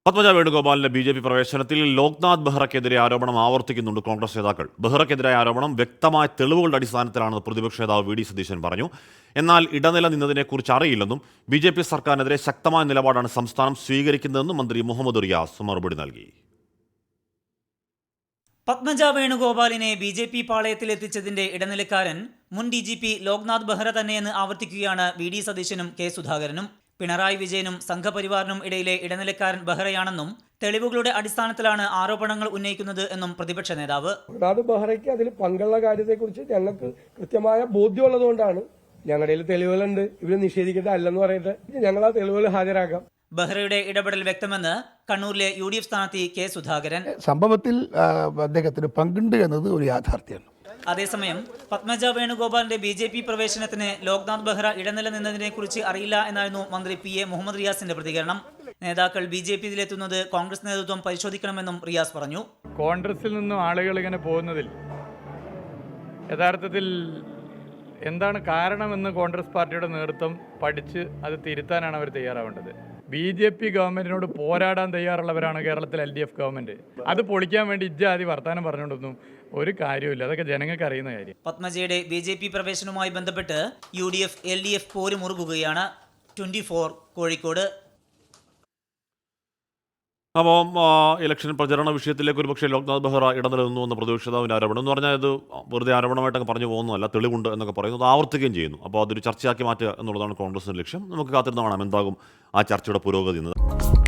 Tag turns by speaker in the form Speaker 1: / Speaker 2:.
Speaker 1: Padmaja വേണുഗോപാലിന്റെ BJP. പ്രവേശനത്തിൽ Loknath ബെഹ്റയ്ക്കെതിരെ ആരോപണം ആവർത്തിക്കുന്നുണ്ട് കോൺഗ്രസ് നേതാക്കൾ. ബെഹ്റയ്ക്കെതിരായ ആരോപണം വ്യക്തമായ തെളിവുകളുടെ അടിസ്ഥാനത്തിലാണെന്ന് പ്രതിപക്ഷ നേതാവ് വി.ഡി. സതീശൻ പറഞ്ഞു. എന്നാൽ ഇടനില നിന്നതിനെക്കുറിച്ച് അറിയില്ലെന്നും ബി.ജെ.പി. സർക്കാരിനെതിരെ ശക്തമായ നിലപാടാണ് സംസ്ഥാനം സ്വീകരിക്കുന്നതെന്നും മന്ത്രി മുഹമ്മദ് റിയാസ് മറുപടി നൽകി.
Speaker 2: പത്മജ വേണുഗോപാലിനെ ബി.ജെ.പി. പാളയത്തിലെത്തിച്ചതിന്റെ ഇടനിലക്കാരൻ മുൻ ഡി.ജി.പി. ലോക്നാഥ് ബെഹ്റ തന്നെയെന്ന് ആവർത്തിക്കുകയാണ് വി.ഡി. സതീശനും കെ. സുധാകരനും. പിണറായി വിജയനും സംഘപരിവാറിനും ഇടയിലെ ഇടനിലക്കാരൻ ബെഹ്റയാണെന്നും തെളിവുകളുടെ അടിസ്ഥാനത്തിലാണ് ആരോപണങ്ങൾ ഉന്നയിക്കുന്നത് എന്നും പ്രതിപക്ഷ നേതാവ്.
Speaker 3: ബെഹ്റയ്ക്ക് അതിൽ പങ്കുള്ള കാര്യത്തെക്കുറിച്ച് ഞങ്ങൾക്ക് കൃത്യമായ ബോധ്യമുള്ളതുകൊണ്ടാണ് ഞങ്ങളുടെ തെളിവുകളുണ്ട്, ഇവര് നിഷേധിക്കേണ്ട അല്ലെന്ന് പറയട്ടെ, ഞങ്ങൾ ആ തെളിവുകൾ ഹാജരാക്കാം.
Speaker 2: ബെഹ്റയുടെ ഇടപെടൽ വ്യക്തമെന്ന് കണ്ണൂരിലെ യു.ഡി.എഫ്. സ്ഥാനാർത്ഥി കെ. സുധാകരൻ.
Speaker 4: സംഭവത്തിൽ അദ്ദേഹത്തിന് പങ്കുണ്ട് എന്നത് ഒരു യാഥാർത്ഥ്യമാണ്.
Speaker 2: അതേസമയം പത്മജ വേണുഗോപാലിന്റെ ബി.ജെ.പി. പ്രവേശനത്തിന് ലോക്നാഥ് ബെഹ്റ ഇടനില നിന്നതിനെക്കുറിച്ച് അറിയില്ല എന്നായിരുന്നു മന്ത്രി പി.എ. മുഹമ്മദ് റിയാസിന്റെ പ്രതികരണം. നേതാക്കൾ ബി.ജെ.പിയിലെത്തുന്നത് കോൺഗ്രസ് നേതൃത്വം പരിശോധിക്കണമെന്നും റിയാസ് പറഞ്ഞു.
Speaker 5: കോൺഗ്രസിൽ നിന്നും ആളുകൾ ഇങ്ങനെ പോകുന്നതിൽ യഥാർത്ഥത്തിൽ എന്താണ് കാരണമെന്ന് കോൺഗ്രസ് പാർട്ടിയുടെ നേതൃത്വം പഠിച്ച് അത് തിരുത്താനാണ് അവർ തയ്യാറാവേണ്ടത്. ബി.ജെ.പി. ഗവൺമെന്റിനോട് പോരാടാൻ തയ്യാറുള്ളവരാണ് കേരളത്തിൽ LDF ഗവൺമെന്റ്. അത് പൊളിക്കാൻ വേണ്ടി ഇജ്ജാതി വർത്താനം പറഞ്ഞുകൊണ്ടൊന്നും ഒരു കാര്യമില്ല. അതൊക്കെ ജനങ്ങൾക്ക് അറിയുന്ന കാര്യം.
Speaker 2: പത്മജയുടെ ബി.ജെ.പി. പ്രവേശനവുമായി ബന്ധപ്പെട്ട് UDF LDF പോര് മുറുകുകയാണ്. 24 കോഴിക്കോട്.
Speaker 1: അപ്പോൾ ഇലക്ഷൻ പ്രചരണ വിഷയത്തിലേക്ക് ഒരുപക്ഷെ ലോക്നാഥ് ബെഹ്റ ഇടനിലനിന്നു എന്ന പ്രതിപക്ഷ നേതാവിൻ്റെ ആരോപണം എന്ന് പറഞ്ഞാൽ ഇത് വെറുതെ ആരോപണമായിട്ടൊക്കെ പറഞ്ഞു പോകുന്നതല്ല, തെളിവുണ്ട് എന്നൊക്കെ പറയുന്നത് ആവർത്തിക്കുകയും ചെയ്യുന്നു. അപ്പോൾ അതൊരു ചർച്ചയാക്കി മാറ്റുക എന്നുള്ളതാണ് കോൺഗ്രസിൻ്റെ ലക്ഷ്യം. നമുക്ക് കാത്തിരുന്ന് കാണാം എന്താകും ആ ചർച്ചയുടെ പുരോഗതി എന്നത്.